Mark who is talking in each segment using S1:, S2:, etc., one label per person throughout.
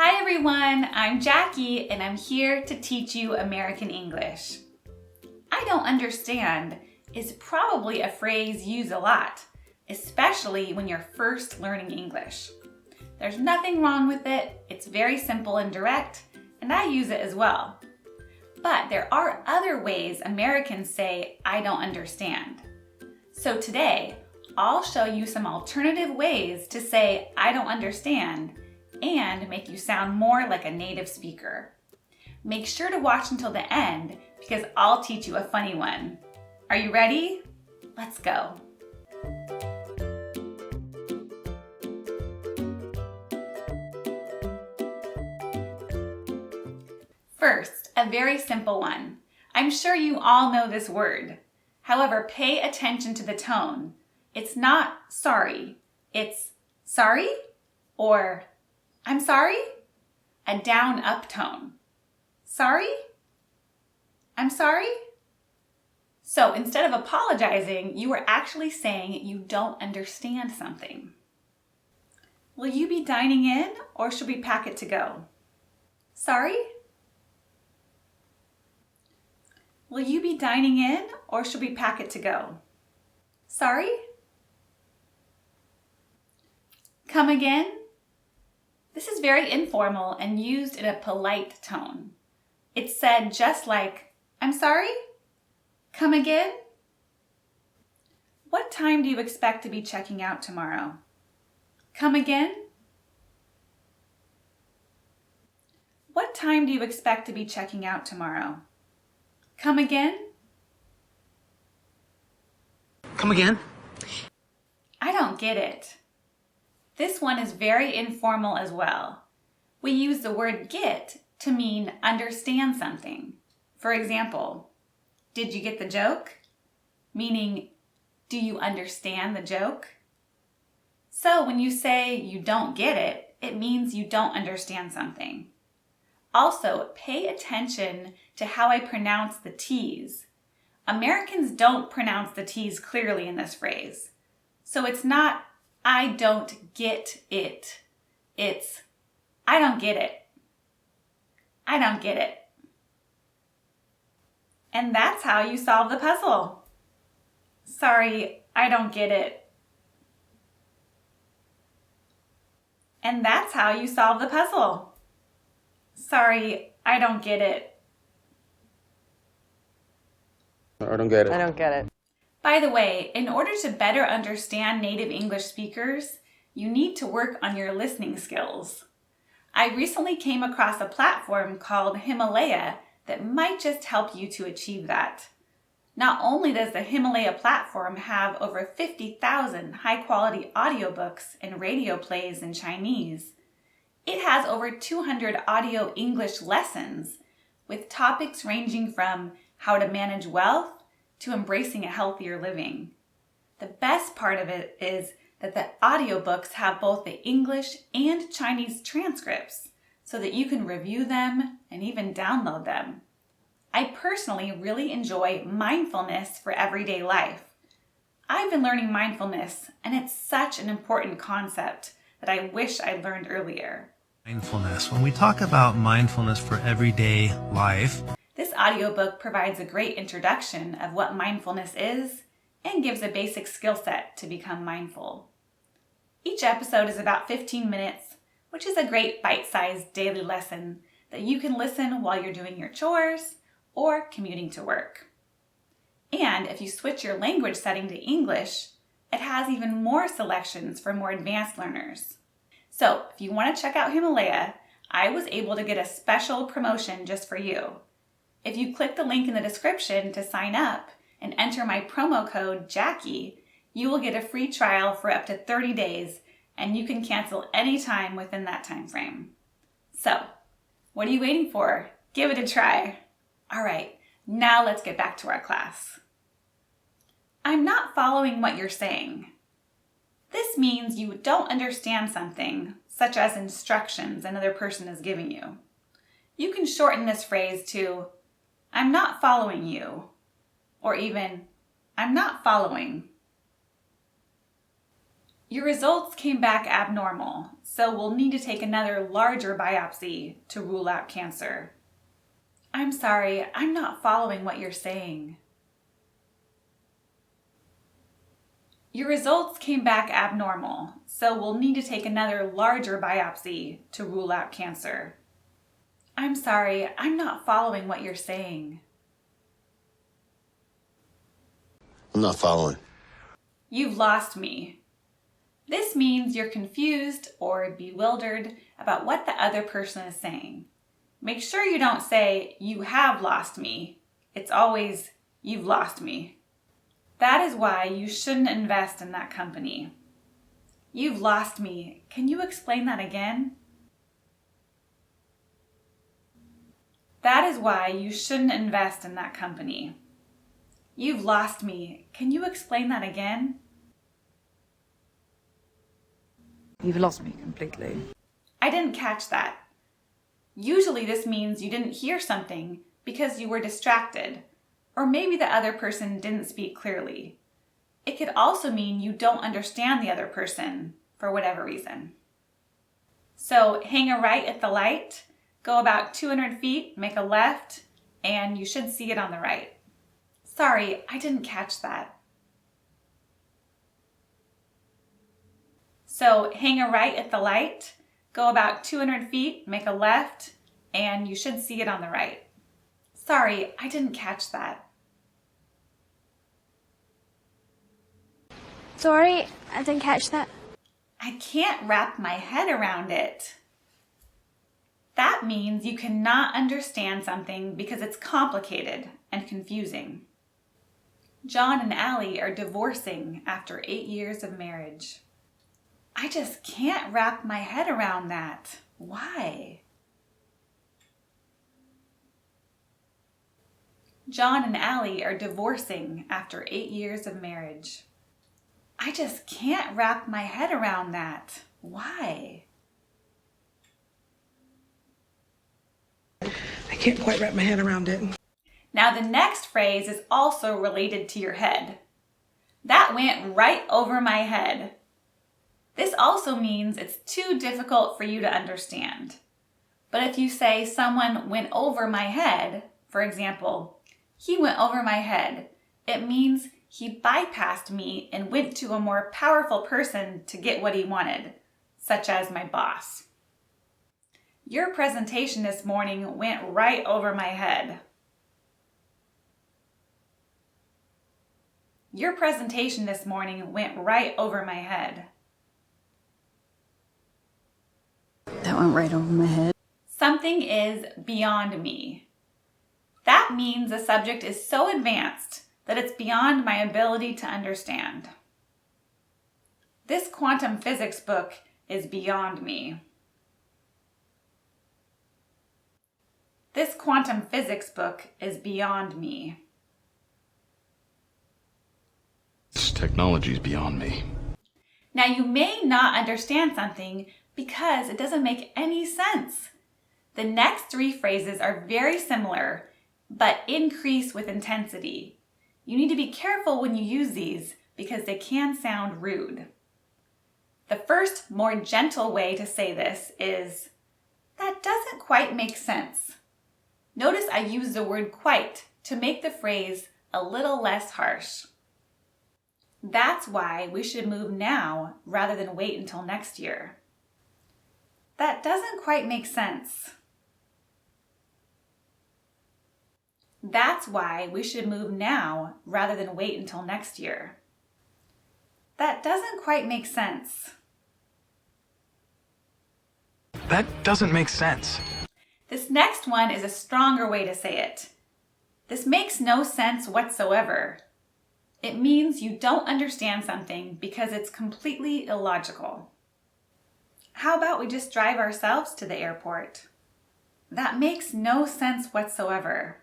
S1: Hi everyone, I'm Jackie and I'm here to teach you American English. I don't understand is probably a phrase used a lot, especially when you're first learning English. There's nothing wrong with it, it's very simple and direct, and I use it as well. But there are other ways Americans say, I don't understand. So today, I'll show you some alternative ways to say, I don't understand, and make you sound more like a native speaker. Make sure to watch until the end because I'll teach you a funny one. Are you ready? Let's go. First, a very simple one. I'm sure you all know this word. However, pay attention to the tone. It's not sorry, it's sorry or I'm sorry, a down-up tone. Sorry? I'm sorry? So instead of apologizing, you are actually saying you don't understand something. Will you be dining in or should we pack it to go? Sorry? Will you be dining in or should we pack it to go? Sorry? Come again? This is very informal and used in a polite tone. It's said just like, I'm sorry? Come again? What time do you expect to be checking out tomorrow? Come again? What time do you expect to be checking out tomorrow? Come again?
S2: Come again?
S1: I don't get it. This one is very informal as well. We use the word get to mean understand something. For example, did you get the joke? Meaning, do you understand the joke? So when you say you don't get it, it means you don't understand something. Also, pay attention to how I pronounce the T's. Americans don't pronounce the T's clearly in this phrase. So it's not I don't get it. It's, I don't get it. I don't get it. And that's how you solve the puzzle. Sorry, I don't get it. And that's how you solve the puzzle. Sorry, I don't get it.
S2: I don't get it.
S3: I don't get it.
S1: By the way, in order to better understand native English speakers, you need to work on your listening skills. I recently came across a platform called Himalaya that might just help you to achieve that. Not only does the Himalaya platform have over 50,000 high-quality audiobooks and radio plays in Chinese, it has over 200 audio English lessons with topics ranging from how to manage wealth to embracing a healthier living. The best part of it is that the audiobooks have both the English and Chinese transcripts so that you can review them and even download them. I personally really enjoy mindfulness for everyday life. I've been learning mindfulness and it's such an important concept that I wish I'd learned earlier.
S4: Mindfulness. When we talk about mindfulness for everyday life,
S1: this audiobook provides a great introduction of what mindfulness is and gives a basic skill set to become mindful. Each episode is about 15 minutes, which is a great bite-sized daily lesson that you can listen while you're doing your chores or commuting to work. And if you switch your language setting to English, it has even more selections for more advanced learners. So if you want to check out Himalaya, I was able to get a special promotion just for you. If you click the link in the description to sign up and enter my promo code Jackie, you will get a free trial for up to 30 days and you can cancel anytime within that time frame. So, what are you waiting for? Give it a try. All right, now let's get back to our class. I'm not following what you're saying. This means you don't understand something, such as instructions another person is giving you. You can shorten this phrase to, I'm not following you, or even, I'm not following. Your results came back abnormal, so we'll need to take another larger biopsy to rule out cancer. I'm sorry, I'm not following what you're saying. Your results came back abnormal, so we'll need to take another larger biopsy to rule out cancer. I'm sorry, I'm not following what you're saying.
S2: I'm not following.
S1: You've lost me. This means you're confused or bewildered about what the other person is saying. Make sure you don't say, you have lost me. It's always, you've lost me. That is why you shouldn't invest in that company. You've lost me. Can you explain that again? That is why you shouldn't invest in that company. You've lost me. Can you explain that again?
S3: You've lost me completely.
S1: I didn't catch that. Usually this means you didn't hear something because you were distracted, or maybe the other person didn't speak clearly. It could also mean you don't understand the other person for whatever reason. So hang a right at the light, go about 200 feet, make a left, and you should see it on the right. Sorry, I didn't catch that. So hang a right at the light, go about 200 feet, make a left, and you should see it on the right. Sorry, I didn't catch that.
S5: Sorry, I didn't catch that.
S1: I can't wrap my head around it. That means you cannot understand something because it's complicated and confusing. John and Allie are divorcing after 8 years of marriage. I just can't wrap my head around that. Why? John and Allie are divorcing after 8 years of marriage. I just can't wrap my head around that. Why?
S6: I can't quite wrap my head around it.
S1: Now the next phrase is also related to your head. That went right over my head. This also means it's too difficult for you to understand. But if you say someone went over my head, for example, he went over my head, it means he bypassed me and went to a more powerful person to get what he wanted, such as my boss. Your presentation this morning went right over my head. Your presentation this morning went right over my head.
S3: That went right over my head.
S1: Something is beyond me. That means the subject is so advanced that it's beyond my ability to understand. This quantum physics book is beyond me. This quantum physics book is beyond me.
S7: This technology is beyond me.
S1: Now you may not understand something because it doesn't make any sense. The next 3 phrases are very similar, but increase with intensity. You need to be careful when you use these because they can sound rude. The first, more gentle way to say this is, that doesn't quite make sense. Notice I use the word quite to make the phrase a little less harsh. That's why we should move now rather than wait until next year. That doesn't quite make sense. That's why we should move now rather than wait until next year. That doesn't quite make sense.
S7: That doesn't make sense.
S1: This next one is a stronger way to say it. This makes no sense whatsoever. It means you don't understand something because it's completely illogical. How about we just drive ourselves to the airport? That makes no sense whatsoever.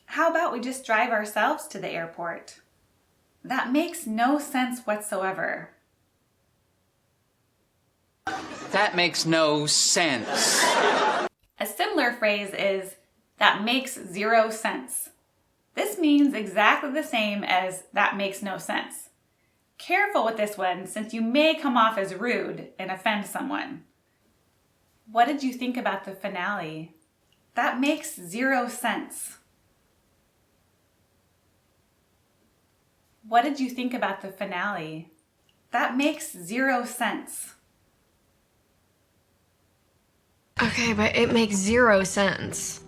S1: How about we just drive ourselves to the airport? That makes no sense whatsoever.
S8: That makes no sense.
S1: A similar phrase is, that makes 0 sense. This means exactly the same as that makes no sense. Careful with this one since you may come off as rude and offend someone. What did you think about the finale? That makes 0 sense. What did you think about the finale? That makes 0 sense.
S9: Okay, but it makes 0 sense.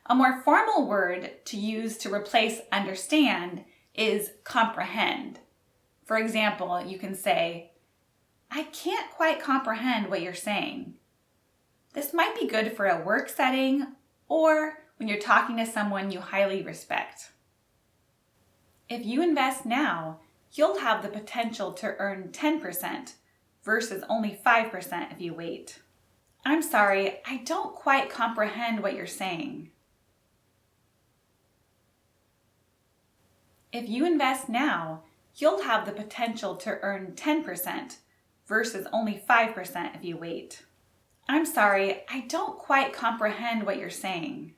S1: A more formal word to use to replace understand is comprehend. For example, you can say, I can't quite comprehend what you're saying. This might be good for a work setting or when you're talking to someone you highly respect. If you invest now, you'll have the potential to earn 10% versus only 5% if you wait. I'm sorry, I don't quite comprehend what you're saying. If you invest now, you'll have the potential to earn 10% versus only 5% if you wait. I'm sorry, I don't quite comprehend what you're saying.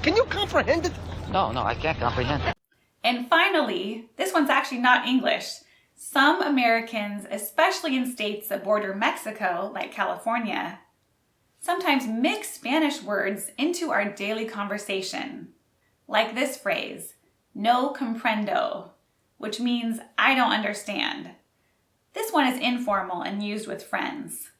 S6: Can you comprehend it?
S8: No, I can't comprehend.
S1: And finally, this one's actually not English. Some Americans, especially in states that border Mexico, like California, sometimes mix Spanish words into our daily conversation. Like this phrase, no comprendo, which means I don't understand. This one is informal and used with friends.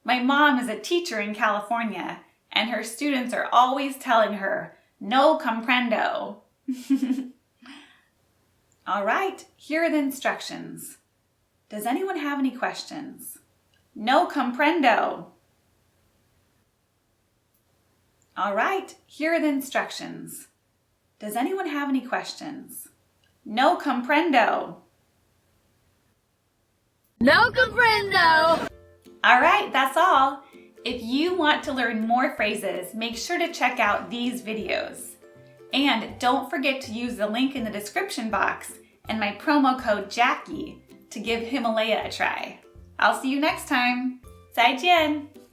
S1: My mom is a teacher in California, and her students are always telling her, no comprendo. All right, here are the instructions. Does anyone have any questions? No comprendo. All right, here are the instructions. Does anyone have any questions? No comprendo.
S9: No comprendo!
S1: All right, that's all. If you want to learn more phrases, make sure to check out these videos. And don't forget to use the link in the description box and my promo code Jackie to give Himalaya a try. I'll see you next time. 再见!